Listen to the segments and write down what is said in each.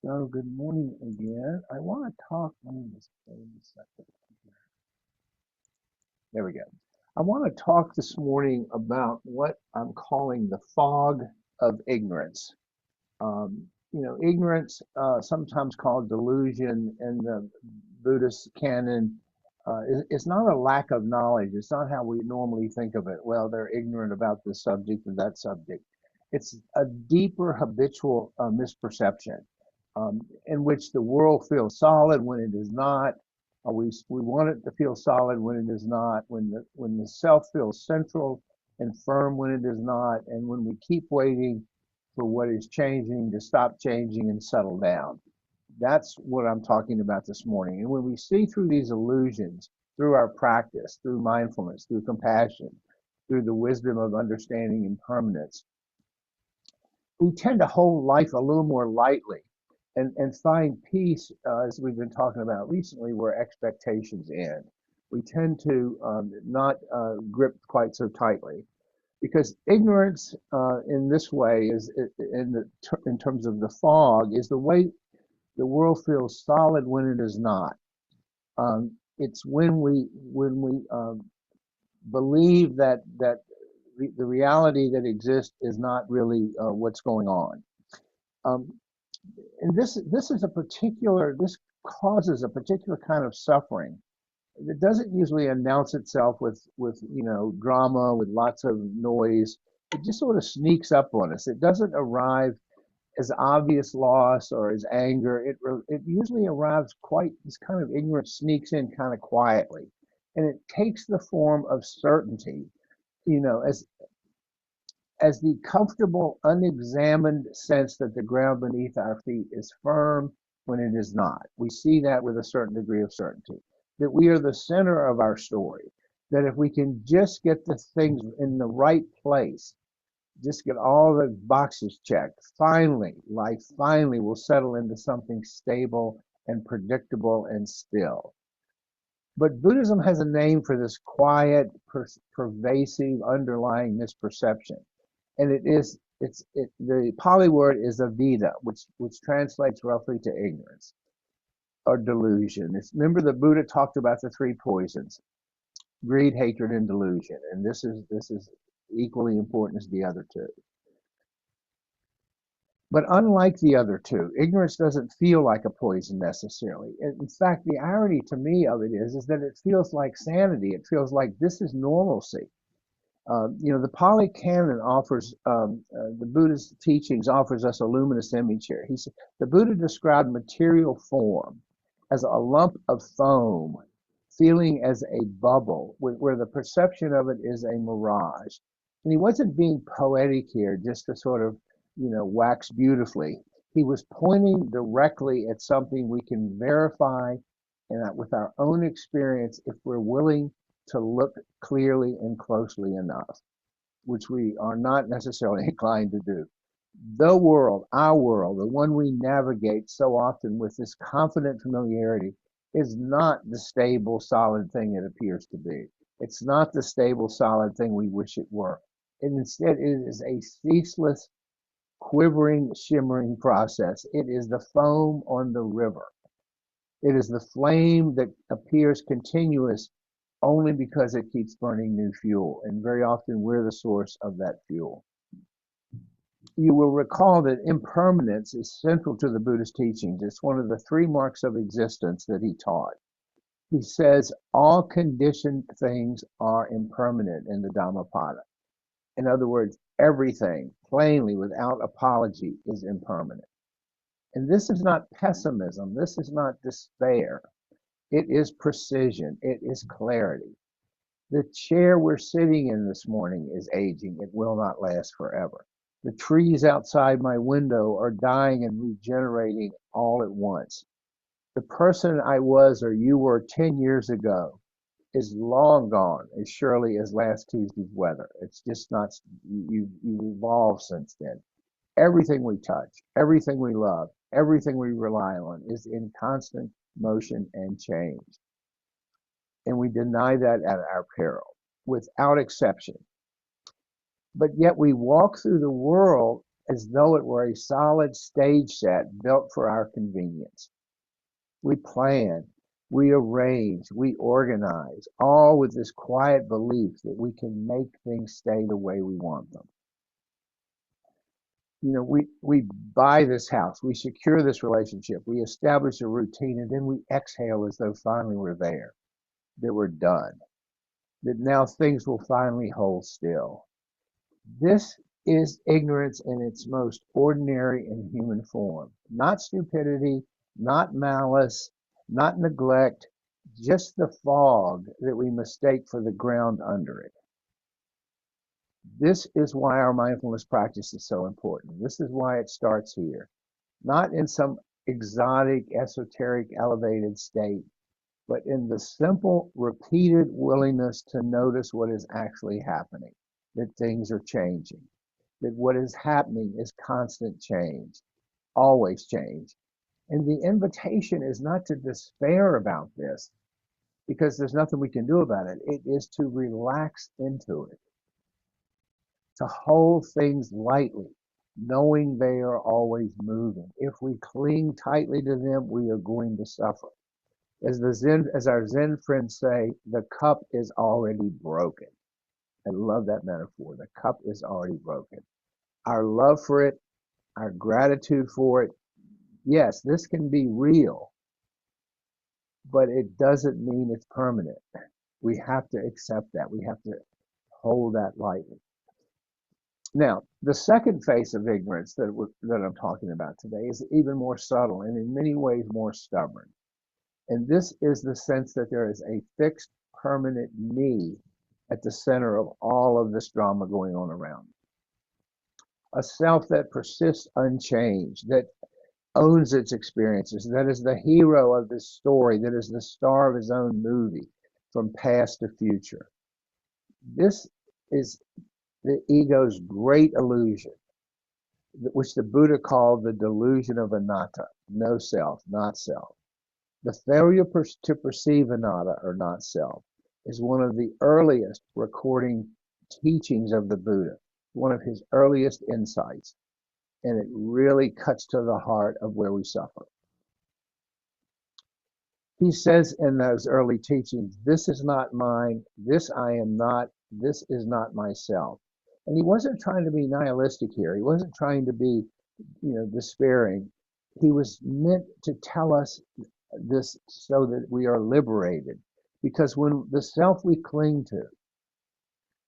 So good morning again. I want to talk. Let me just wait a second. There we go. I want to talk this morning about what I'm calling the fog of ignorance. Ignorance, sometimes called delusion in the Buddhist canon, is not a lack of knowledge. It's not how we normally think of it. Well, they're ignorant about this subject or that subject. It's a deeper habitual misperception in which the world feels solid when it is not. We want it to feel solid when it is not. When the self feels central and firm when it is not, and when we keep waiting for what is changing to stop changing and settle down. That's what I'm talking about this morning. And when we see through these illusions, through our practice, through mindfulness, through compassion, through the wisdom of understanding impermanence, we tend to hold life a little more lightly and find peace, as we've been talking about recently, where expectations end. We tend to not grip quite so tightly because ignorance in this way is in terms of the fog is the way the world feels solid when it is not. It's when we believe that the reality that exists is not really what's going on. Um, and this causes a particular kind of suffering. It doesn't usually announce itself with drama, with lots of noise. It just sort of sneaks up on us. It doesn't arrive as obvious loss or as anger. It usually arrives quite, this kind of ignorance sneaks in kind of quietly, and it takes the form of certainty. You know, as the comfortable, unexamined sense that the ground beneath our feet is firm when it is not. We see that with a certain degree of certainty, that we are the center of our story, that if we can just get the things in the right place, just get all the boxes checked, finally, life finally will settle into something stable and predictable and still. But Buddhism has a name for this quiet, pervasive, underlying misperception, and the Pali word is avidya, which translates roughly to ignorance or delusion. Remember, the Buddha talked about the three poisons: greed, hatred, and delusion, and this is equally important as the other two. But unlike the other two, ignorance doesn't feel like a poison necessarily. In fact, the irony to me of it is that it feels like sanity. It feels like this is normalcy. The Pali Canon offers, the Buddhist teachings offers us a luminous image here. The Buddha described material form as a lump of foam, feeling as a bubble, where the perception of it is a mirage. And he wasn't being poetic here, just to sort of, wax beautifully. He was pointing directly at something we can verify and with our own experience if we're willing to look clearly and closely enough, which we are not necessarily inclined to do. The world, our world, the one we navigate so often with this confident familiarity, is not the stable, solid thing it appears to be. It's not the stable, solid thing we wish it were. And instead, it is a ceaseless, quivering, shimmering process. It is the foam on the river. It is the flame that appears continuous only because it keeps burning new fuel. And very often we're the source of that fuel. You will recall that impermanence is central to the Buddhist teachings. It's one of the three marks of existence that he taught. He says all conditioned things are impermanent in the Dhammapada. In other words, everything, plainly, without apology, is impermanent. And this is not pessimism. This is not despair. It is precision. It is clarity. The chair we're sitting in this morning is aging. It will not last forever. The trees outside my window are dying and regenerating all at once. The person I was or you were 10 years ago is long gone as surely as last Tuesday's weather. It's just not, you've evolved since then. Everything we touch, everything we love, everything we rely on is in constant motion and change. And we deny that at our peril, without exception. But yet we walk through the world as though it were a solid stage set built for our convenience. We plan, we arrange, we organize, all with this quiet belief that we can make things stay the way we want them. We buy this house, we secure this relationship, we establish a routine, and then we exhale as though finally we're there, that we're done, that now things will finally hold still. This is ignorance in its most ordinary and human form. Not stupidity, not malice, not neglect, just the fog that we mistake for the ground under it. This is why our mindfulness practice is so important. This is why it starts here. Not in some exotic, esoteric, elevated state, but in the simple, repeated willingness to notice what is actually happening, that things are changing, that what is happening is constant change, always change. And the invitation is not to despair about this, because there's nothing we can do about it. It is to relax into it, to hold things lightly, knowing they are always moving. If we cling tightly to them, we are going to suffer. As our Zen friends say, the cup is already broken. I love that metaphor. The cup is already broken. Our love for it, our gratitude for it, yes, this can be real, but it doesn't mean it's permanent. We have to accept that. We have to hold that lightly. Now, the second phase of ignorance that I'm talking about today is even more subtle and in many ways more stubborn. And this is the sense that there is a fixed, permanent me at the center of all of this drama going on around. A self that persists unchanged, that owns its experiences, that is the hero of this story, that is the star of his own movie from past to future. This is the ego's great illusion, which the Buddha called the delusion of anatta, no self, not self. The failure to perceive anatta, or not self, is one of the earliest recording teachings of the Buddha, one of his earliest insights, and it really cuts to the heart of where we suffer. He says in those early teachings, this is not mine, this I am not, this is not myself. And he wasn't trying to be nihilistic here. He wasn't trying to be, despairing. He was meant to tell us this so that we are liberated. Because when the self we cling to,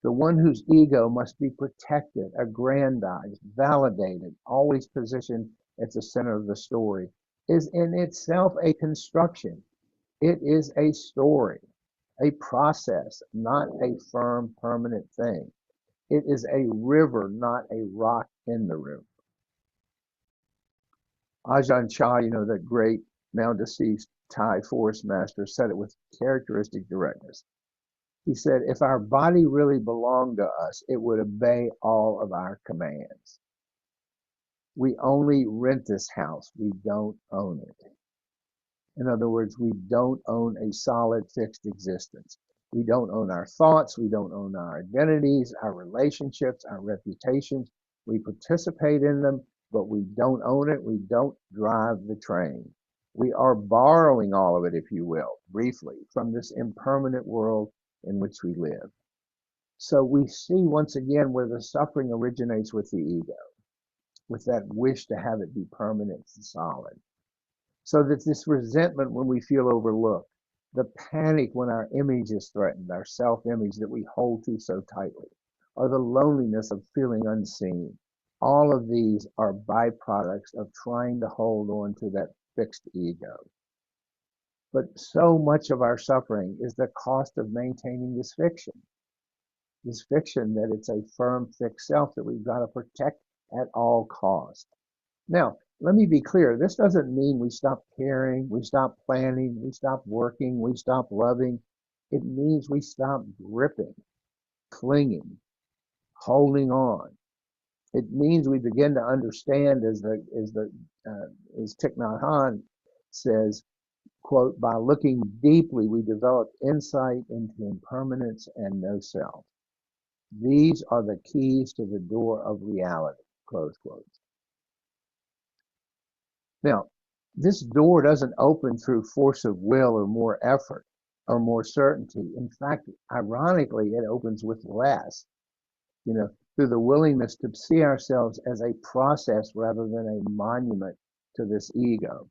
the one whose ego must be protected, aggrandized, validated, always positioned at the center of the story, is in itself a construction. It is a story, a process, not a firm, permanent thing. It is a river, not a rock in the river. Ajahn Chah, the great now deceased Thai forest master, said it with characteristic directness. He said, if our body really belonged to us, it would obey all of our commands. We only rent this house. We don't own it. In other words, we don't own a solid, fixed existence. We don't own our thoughts. We don't own our identities, our relationships, our reputations. We participate in them, but we don't own it. We don't drive the train. We are borrowing all of it, if you will, briefly, from this impermanent world in which we live. So we see once again where the suffering originates with the ego, with that wish to have it be permanent and solid. So that this resentment when we feel overlooked, the panic when our image is threatened, our self-image that we hold to so tightly, or the loneliness of feeling unseen, all of these are byproducts of trying to hold on to that fixed ego. But so much of our suffering is the cost of maintaining this fiction that it's a firm, fixed self that we've got to protect at all costs. Now, let me be clear. This doesn't mean we stop caring, we stop planning, we stop working, we stop loving. It means we stop gripping, clinging, holding on. It means we begin to understand, as Thich Nhat Hanh says, quote, by looking deeply, we develop insight into impermanence and no self. These are the keys to the door of reality. close quotes. Now, this door doesn't open through force of will or more effort or more certainty. In fact, ironically, it opens with less, through the willingness to see ourselves as a process rather than a monument to this ego.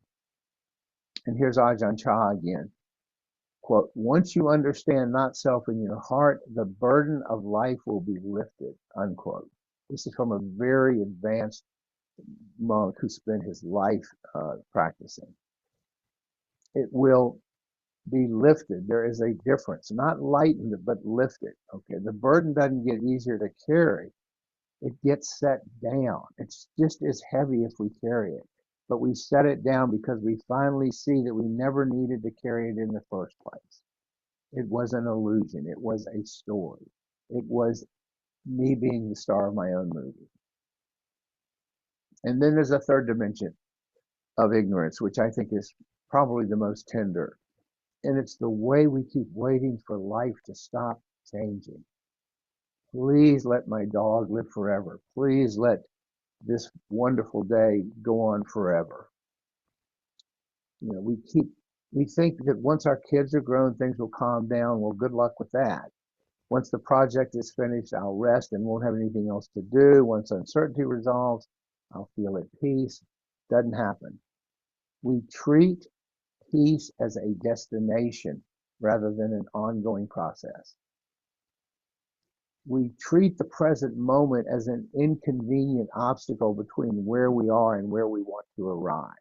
And here's Ajahn Chah again. Quote, once you understand not self in your heart, the burden of life will be lifted, unquote. This is from a very advanced monk who spent his life practicing. It will be lifted. There is a difference, not lightened, but lifted. Okay, the burden doesn't get easier to carry. It gets set down. It's just as heavy if we carry it, but we set it down because we finally see that we never needed to carry it in the first place. It was an illusion. It was a story. It was me being the star of my own movie. And then there's a third dimension of ignorance, which I think is probably the most tender. And it's the way we keep waiting for life to stop changing. Please let my dog live forever. Please let this wonderful day go on forever. We think that once our kids are grown, things will calm down. Well, good luck with that. Once the project is finished, I'll rest and won't have anything else to do. Once uncertainty resolves, I'll feel at peace. Doesn't happen. We treat peace as a destination rather than an ongoing process. We treat the present moment as an inconvenient obstacle between where we are and where we want to arrive.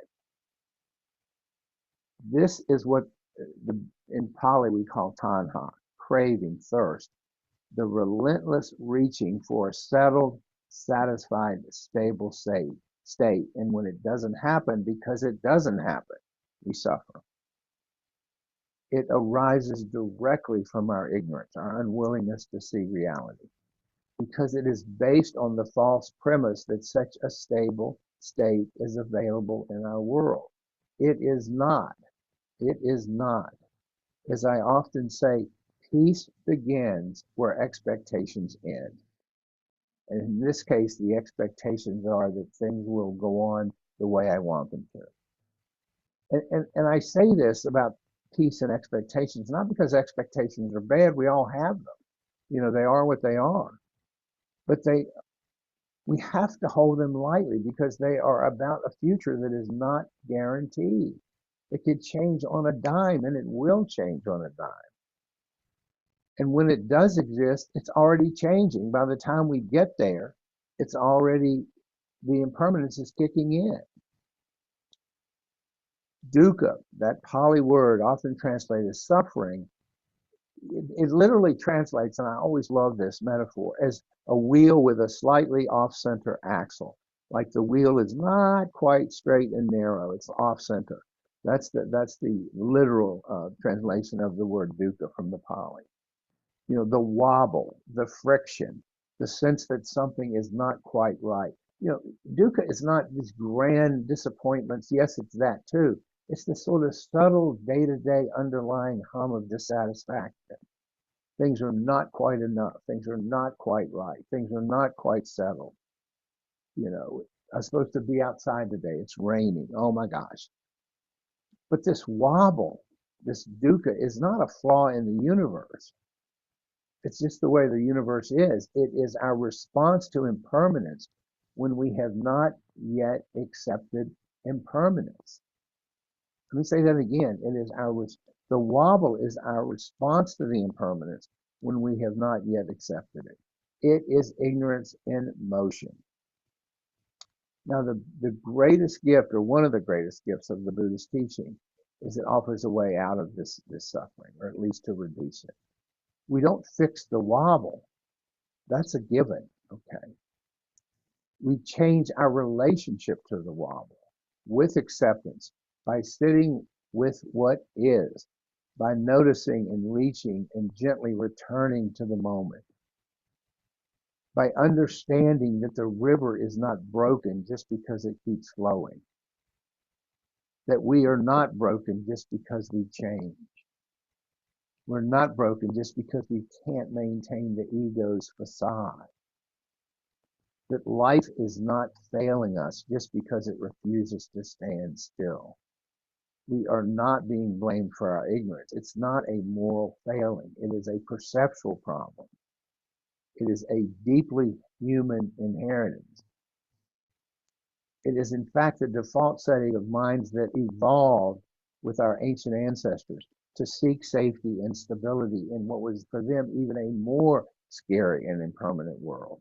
This is what in Pali we call tanha, craving, thirst, the relentless reaching for a settled, satisfied, stable state. And when it doesn't happen, because it doesn't happen, we suffer. It arises directly from our ignorance, our unwillingness to see reality, because it is based on the false premise that such a stable state is available in our world. It is not. It is not. As I often say, peace begins where expectations end. And in this case, the expectations are that things will go on the way I want them to. And I say this about peace and expectations, not because expectations are bad. We all have them. They are what they are. But we have to hold them lightly because they are about a future that is not guaranteed. It could change on a dime, and it will change on a dime. And when it does exist, it's already changing. By the time we get there, it's already, the impermanence is kicking in. Dukkha, that Pali word often translated as suffering, it literally translates, and I always love this metaphor, as a wheel with a slightly off-center axle. Like the wheel is not quite straight and narrow, it's off-center. That's the literal translation of the word dukkha from the Pali. The wobble, the friction, the sense that something is not quite right. Dukkha is not these grand disappointments. Yes, it's that too. It's the sort of subtle day-to-day underlying hum of dissatisfaction. Things are not quite enough. Things are not quite right. Things are not quite settled. I'm supposed to be outside today. It's raining. Oh my gosh. But this wobble, this dukkha, is not a flaw in the universe. It's just the way the universe is. It is our response to impermanence when we have not yet accepted impermanence. Let me say that again. The wobble is our response to the impermanence when we have not yet accepted it. It is ignorance in motion. Now, the greatest gift, or one of the greatest gifts of the Buddhist teaching, is it offers a way out of this suffering, or at least to reduce it. We don't fix the wobble. That's a given, okay? We change our relationship to the wobble with acceptance by sitting with what is, by noticing and reaching and gently returning to the moment, by understanding that the river is not broken just because it keeps flowing, that we are not broken just because we change. We're not broken just because we can't maintain the ego's facade. that life is not failing us just because it refuses to stand still. We are not being blamed for our ignorance. It's not a moral failing. It is a perceptual problem. It is a deeply human inheritance. It is, in fact, the default setting of minds that evolved with our ancient ancestors to seek safety and stability in what was for them even a more scary and impermanent world.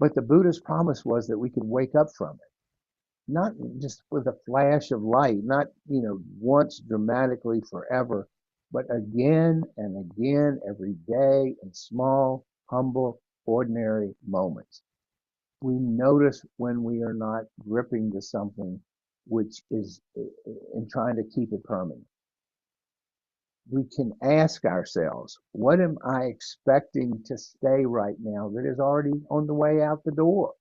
But the Buddha's promise was that we could wake up from it, not just with a flash of light, not, once dramatically forever, but again and again every day in small, humble, ordinary moments. We notice when we are not gripping to something which is in trying to keep it permanent. We can ask ourselves, what am I expecting to stay right now that is already on the way out the door?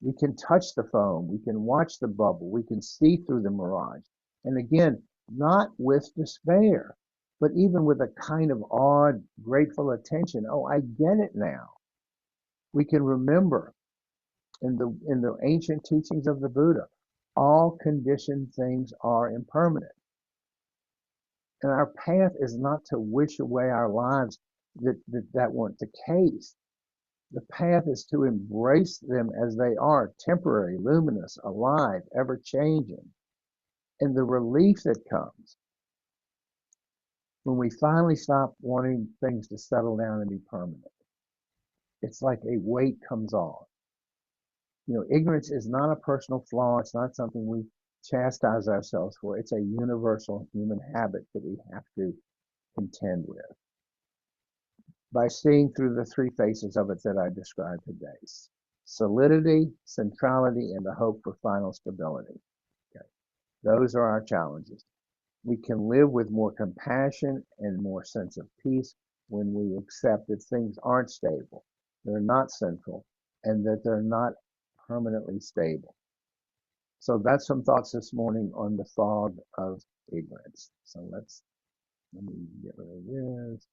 We can touch the foam, we can watch the bubble, we can see through the mirage. And again, not with despair, but even with a kind of awed, grateful attention. Oh, I get it now. We can remember in the ancient teachings of the Buddha, all conditioned things are impermanent. And our path is not to wish away our lives that weren't the case. The path is to embrace them as they are, temporary, luminous, alive, ever changing. And the relief that comes when we finally stop wanting things to settle down and be permanent. It's like a weight comes off. Ignorance is not a personal flaw. It's not something we chastise ourselves for. It's a universal human habit that we have to contend with by seeing through the three faces of it that I described today: solidity, centrality, and the hope for final stability. Okay. Those are our challenges. We can live with more compassion and more sense of peace when we accept that things aren't stable, they're not central, and that they're not permanently stable. So that's some thoughts this morning on the fog of ignorance. So let me get rid of this.